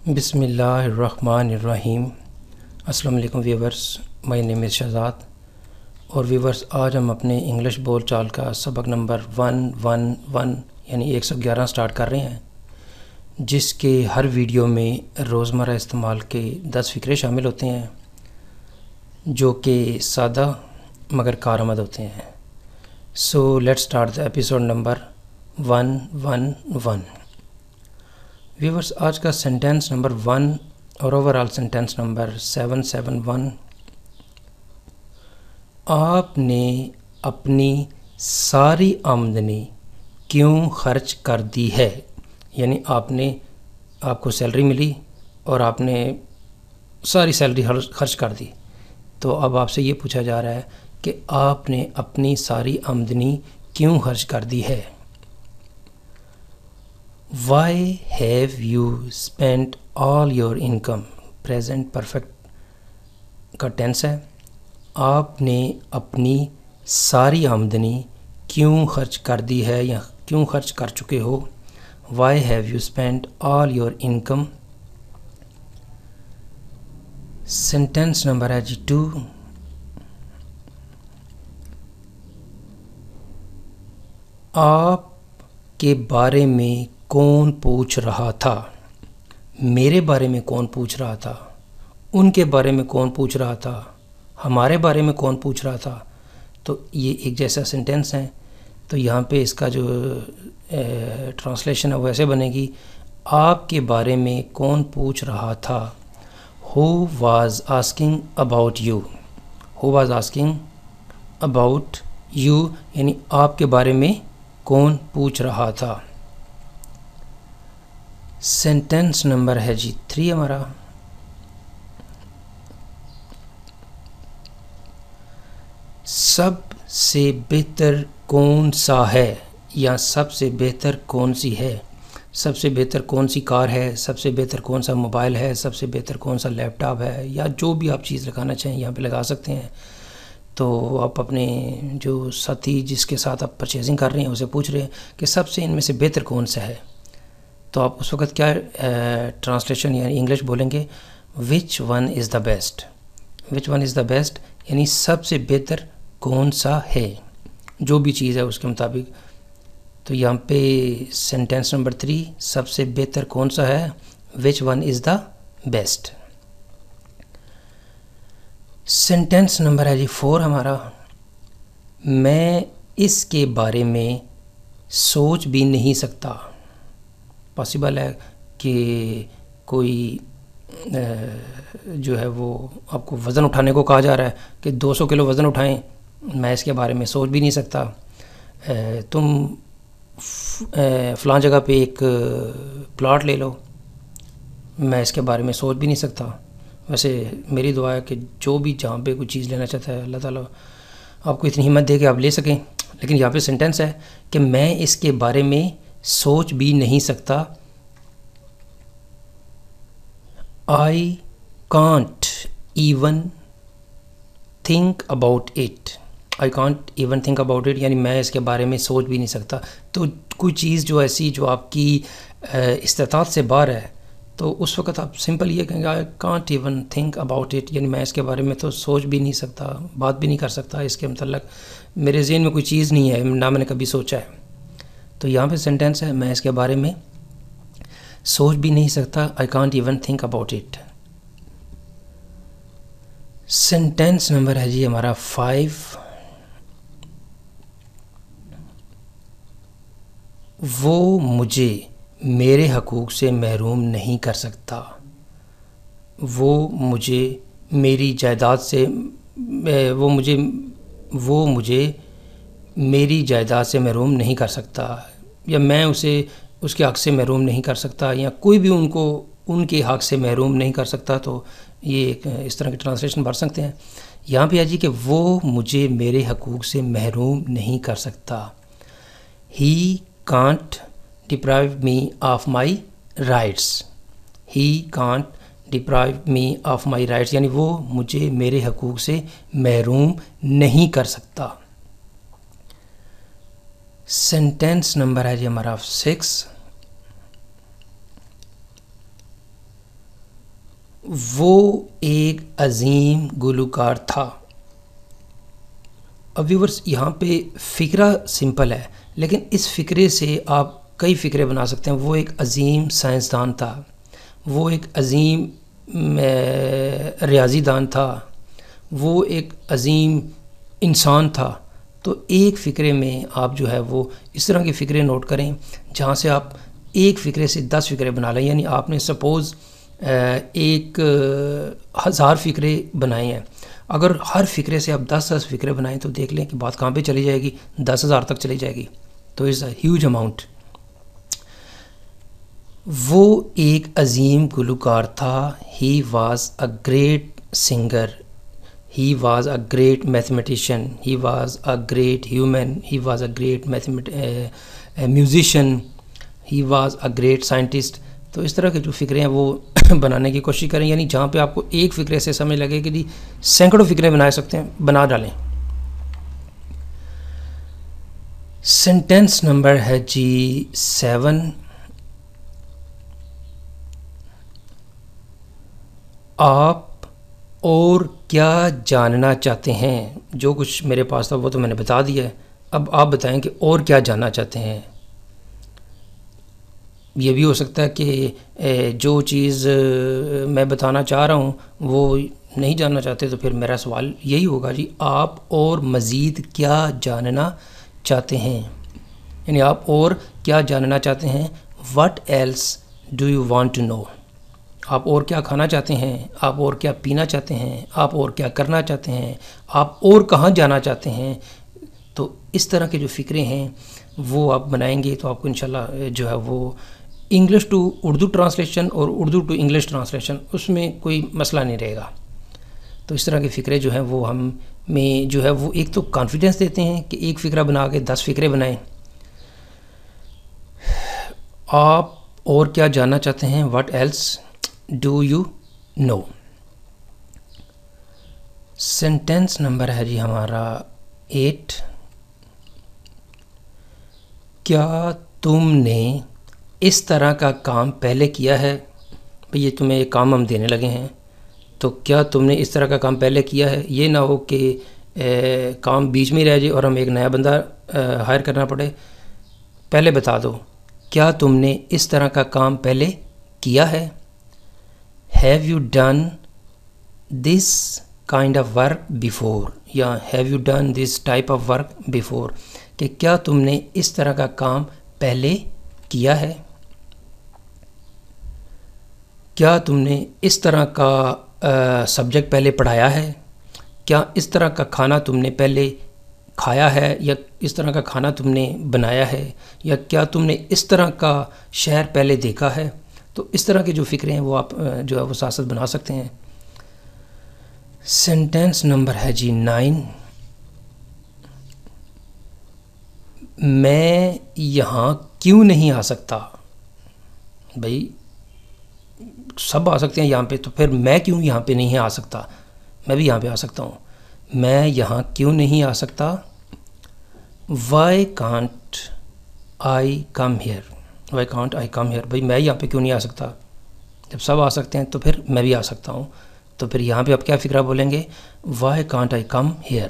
بسم اللہ الرحمن الرحیم۔ السلام علیکم ویورز، مائی نیم از شہزاد۔ اور ویورز، آج ہم اپنے انگلش بول چال کا سبق نمبر 111 یعنی 111 سٹارٹ کر رہے ہیں، جس کے ہر ویڈیو میں روزمرہ استعمال کے 10 فقرے شامل ہوتے ہیں جو کہ سادہ مگر کارآمد ہوتے ہیں۔ So let start the episode number 111۔ Viewers, آج کا سینٹینس نمبر 1 اور اوورال سینٹینس نمبر 771۔ آپ نے اپنی ساری آمدنی کیوں خرچ کر دی ہے؟ یعنی آپ کو سیلری ملی اور آپ نے ساری سیلری خرچ کر دی، تو اب آپ سے یہ پوچھا جا رہا ہے کہ آپ نے اپنی ساری آمدنی کیوں خرچ کر دی ہے۔ Why have you spent all your income؟ Present perfect کا ٹینس ہے۔ آپ نے اپنی ساری آمدنی کیوں خرچ کر دی ہے یا کیوں خرچ کر چکے ہو۔ Why have you spent all your income؟ Sentence number ہے جی 2۔ آپ کے بارے میں کون پوچھ رہا تھا؟ میرے بارے میں کون پوچھ رہا تھا؟ ان کے بارے میں کون پوچھ رہا تھا؟ ہمارے بارے میں کون پوچھ رہا تھا؟ تو یہ ایک جیسا سینٹینس ہے، تو یہاں پہ اس کا جو ٹرانسلیشن ہے وہ ایسے بنے گی، آپ کے بارے میں کون پوچھ رہا تھا۔ Who was asking about you؟ Who was asking about you یعنی آپ کے بارے میں کون پوچھ رہا تھا۔ سینٹینس نمبر ہے جی 3 ہمارا۔ سب سے بہتر کون سا ہے یا سب سے بہتر کون سی ہے؟ سب سے بہتر کون سی کار ہے، سب سے بہتر کون سا موبائل ہے، سب سے بہتر کون سا لیپ ٹاپ ہے، یا جو بھی آپ چیز لگانا چاہیں یہاں پہ لگا سکتے ہیں۔ تو آپ اپنے جو ساتھی جس کے ساتھ آپ پرچیزنگ کر رہے ہیں اسے پوچھ رہے ہیں کہ سب سے ان میں سے بہتر کون سا ہے، تو آپ اس وقت کیا ٹرانسلیشن یعنی انگلش بولیں گے، which one is the best. Which one is the best یعنی سب سے بہتر کون سا ہے، جو بھی چیز ہے اس کے مطابق۔ تو یہاں پہ سینٹینس نمبر 3، سب سے بہتر کون سا ہے، which one is the best. Sentence number ہے جی 4 ہمارا۔ میں اس کے بارے میں سوچ بھی نہیں سکتا۔ پاسبل ہے کہ کوئی جو ہے وہ آپ کو وزن اٹھانے کو کہا جا رہا ہے کہ 200 کلو وزن اٹھائیں، میں اس کے بارے میں سوچ بھی نہیں سکتا۔ تم فلاں جگہ پہ ایک پلاٹ لے لو، میں اس کے بارے میں سوچ بھی نہیں سکتا۔ ویسے میری دعا ہے کہ جو بھی جہاں پہ کوئی چیز لینا چاہتا ہے اللہ تعالیٰ آپ کو اتنی ہمت دے کہ آپ لے سکیں، لیکن یہاں پہ سینٹینس ہے کہ میں اس کے بارے میں سوچ بھی نہیں سکتا۔ I can't even think about it۔ I can't even think about it یعنی میں اس کے بارے میں سوچ بھی نہیں سکتا۔ تو کوئی چیز جو ایسی جو آپ کی استطاعت سے باہر ہے، تو اس وقت آپ سمپل یہ کہیں گے I can't even think about it یعنی میں اس کے بارے میں تو سوچ بھی نہیں سکتا، بات بھی نہیں کر سکتا، اس کے متعلق میرے ذہن میں کوئی چیز نہیں ہے، نہ میں نے کبھی سوچا ہے۔ تو یہاں پہ سینٹینس ہے میں اس کے بارے میں سوچ بھی نہیں سکتا، I can't even think about it۔ Sentence number ہے جی ہمارا 5۔ وہ مجھے میرے حقوق سے محروم نہیں کر سکتا۔ وہ مجھے میری جائیداد سے وہ مجھے میری جائیداد سے محروم نہیں کر سکتا، یا میں اسے اس کے حق سے محروم نہیں کر سکتا، یا کوئی بھی ان کے حق سے محروم نہیں کر سکتا۔ تو یہ اس طرح کی ٹرانسلیشن بھر سکتے ہیں۔ یہاں پہ ہے جی کہ وہ مجھے میرے حقوق سے محروم نہیں کر سکتا۔ He can't deprive me of my rights۔ He can't deprive me of my rights یعنی وہ مجھے میرے حقوق سے محروم نہیں کر سکتا۔ سینٹینس نمبر ہے جی ہمارا 6۔ وہ ایک عظیم گلوکار تھا. اب ویورز یہاں پہ فقرہ سمپل ہے لیکن اس فقرے سے آپ کئی فقرے بنا سکتے ہیں. وہ ایک عظیم سائنسدان تھا, وہ ایک عظیم ریاضی دان تھا, وہ ایک عظیم انسان تھا. تو ایک فقرے میں آپ جو ہے وہ اس طرح کے فقرے نوٹ کریں جہاں سے آپ ایک فقرے سے 10 فقرے بنا لیں. یعنی آپ نے سپوز 1000 فقرے بنائے ہیں, اگر ہر فقرے سے آپ 10 فقرے بنائیں تو دیکھ لیں کہ بات کہاں پہ چلی جائے گی, 10,000 تک چلی جائے گی. تو از اے ہیوج اماؤنٹ. وہ ایک عظیم گلوکار تھا. He was a great singer, he was a great mathematician, he was a great human, he was a great musician, he was a great scientist. تو اس طرح کے جو فقرے ہیں وہ بنانے کی کوشش کریں. یعنی جہاں پہ آپ کو ایک فقرے سے سمجھ لگے کہ جی سینکڑوں فقرے بنا سکتے ہیں, بنا ڈالیں. سینٹینس نمبر ہے جی 7. آپ اور کیا جاننا چاہتے ہیں؟ جو کچھ میرے پاس تھا وہ تو میں نے بتا دیا ہے. اب آپ بتائیں کہ اور کیا جاننا چاہتے ہیں. یہ بھی ہو سکتا ہے کہ جو چیز میں بتانا چاہ رہا ہوں وہ نہیں جاننا چاہتے, تو پھر میرا سوال یہی ہوگا جی آپ اور مزید کیا جاننا چاہتے ہیں. یعنی آپ اور کیا جاننا چاہتے ہیں. What else do you want to know؟ آپ اور کیا کھانا چاہتے ہیں, آپ اور کیا پینا چاہتے ہیں, آپ اور کیا کرنا چاہتے ہیں, آپ اور کہاں جانا چاہتے ہیں. تو اس طرح کے جو فقرے ہیں وہ آپ بنائیں گے تو آپ کو انشاءاللہ جو ہے وہ انگلش ٹو اردو ٹرانسلیشن اور اردو ٹو انگلش ٹرانسلیشن اس میں کوئی مسئلہ نہیں رہے گا. تو اس طرح کے فقرے جو ہیں وہ ہمیں جو ہے وہ ایک تو کانفیڈنس دیتے ہیں کہ ایک فقرہ بنا کے 10 فقرے بنائیں. آپ اور کیا جاننا چاہتے ہیں. What else do you know؟ Sentence number ہے جی ہمارا 8. کیا تم نے اس طرح کا کام پہلے کیا ہے؟ بھئی یہ تمہیں ایک کام ہم دینے لگے ہیں, تو کیا تم نے اس طرح کا کام پہلے کیا ہے؟ یہ نہ ہو کہ کام بیچ میں رہ جائے اور ہم ایک نیا بندہ ہائر کرنا پڑے. پہلے بتا دو کیا تم نے اس طرح کا کام پہلے کیا ہے. Have you done this kind of work before؟ یا have you done this type of work before؟ کہ کیا تم نے اس طرح کا کام پہلے کیا ہے. کیا تم نے اس طرح کا سبجیکٹ پہلے پڑھایا ہے. کیا اس طرح کا کھانا تم نے پہلے کھایا ہے, یا اس طرح کا کھانا تم نے بنایا ہے, یا کیا تم نے اس طرح کا شہر پہلے دیکھا ہے. تو اس طرح کے جو فقرے ہیں وہ آپ جو ہے وہ ساتھ ساتھ بنا سکتے ہیں. سینٹینس نمبر ہے جی 9. میں یہاں کیوں نہیں آ سکتا؟ بھائی سب آ سکتے ہیں یہاں پہ, تو پھر میں کیوں یہاں پہ نہیں آ سکتا؟ میں بھی یہاں پہ آ سکتا ہوں. میں یہاں کیوں نہیں آ سکتا. Why can't I come here؟ Why can't I come here؟ بھائی میں یہاں پہ کیوں نہیں آ سکتا؟ جب سب آ سکتے ہیں تو پھر میں بھی آ سکتا ہوں. تو پھر یہاں پہ آپ کیا فقرہ بولیں گے. Why can't I come here؟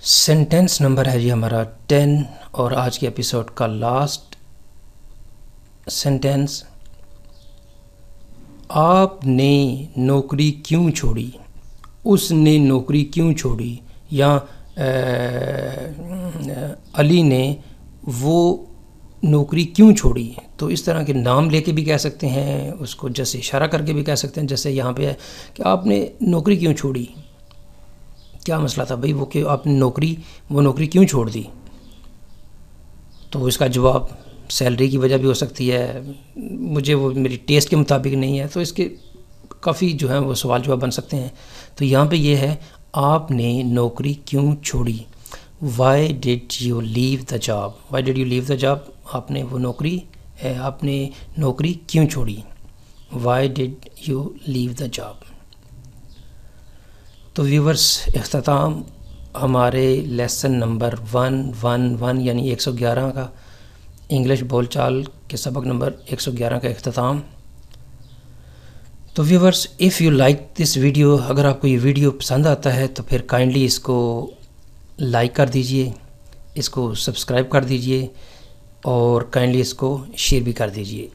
Sentence number ہے جی ہمارا 10 اور آج کے ایپیسوڈ کا لاسٹ سینٹینس. آپ نے نوکری کیوں چھوڑی. اس نے نوکری کیوں چھوڑی, یا علی نے وہ نوکری کیوں چھوڑی. تو اس طرح کے نام لے کے بھی کہہ سکتے ہیں, اس کو جیسے اشارہ کر کے بھی کہہ سکتے ہیں. جیسے یہاں پہ ہے کہ آپ نے نوکری کیوں چھوڑی, کیا مسئلہ تھا بھائی وہ کہ آپ نے وہ نوکری کیوں چھوڑ دی. تو اس کا جواب سیلری کی وجہ بھی ہو سکتی ہے, مجھے وہ میری ٹیسٹ کے مطابق نہیں ہے. تو اس کے کافی جو ہیں وہ سوال جواب بن سکتے ہیں. تو یہاں پہ یہ ہے آپ نے نوکری کیوں چھوڑی. Why did you leave the job؟ Why did you leave the job؟ آپ نے نوکری کیوں چھوڑی. Why did you leave the job؟ تو ویورز اختتام ہمارے لیسن نمبر 111 یعنی 111 کا انگلش بول چال کے سبق نمبر 111 کا اختتام. تو viewers, if you like this video, اگر آپ کو یہ ویڈیو پسند آتا ہے تو پھر کائنڈلی اس کو لائک کر دیجئے، اس کو سبسکرائب کر دیجئے اور کائنڈلی اس کو شیئر بھی کر دیجئے۔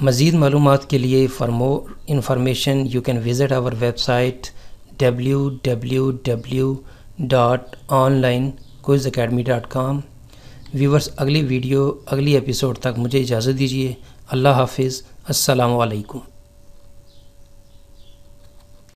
مزید معلومات کے لیے for more information you can visit our website www.onlinequizacademy.com۔ Viewers, اگلی ویڈیو اگلی ایپیسوڈ تک مجھے اجازت دیجیے۔ اللہ حافظ، السلام علیکم۔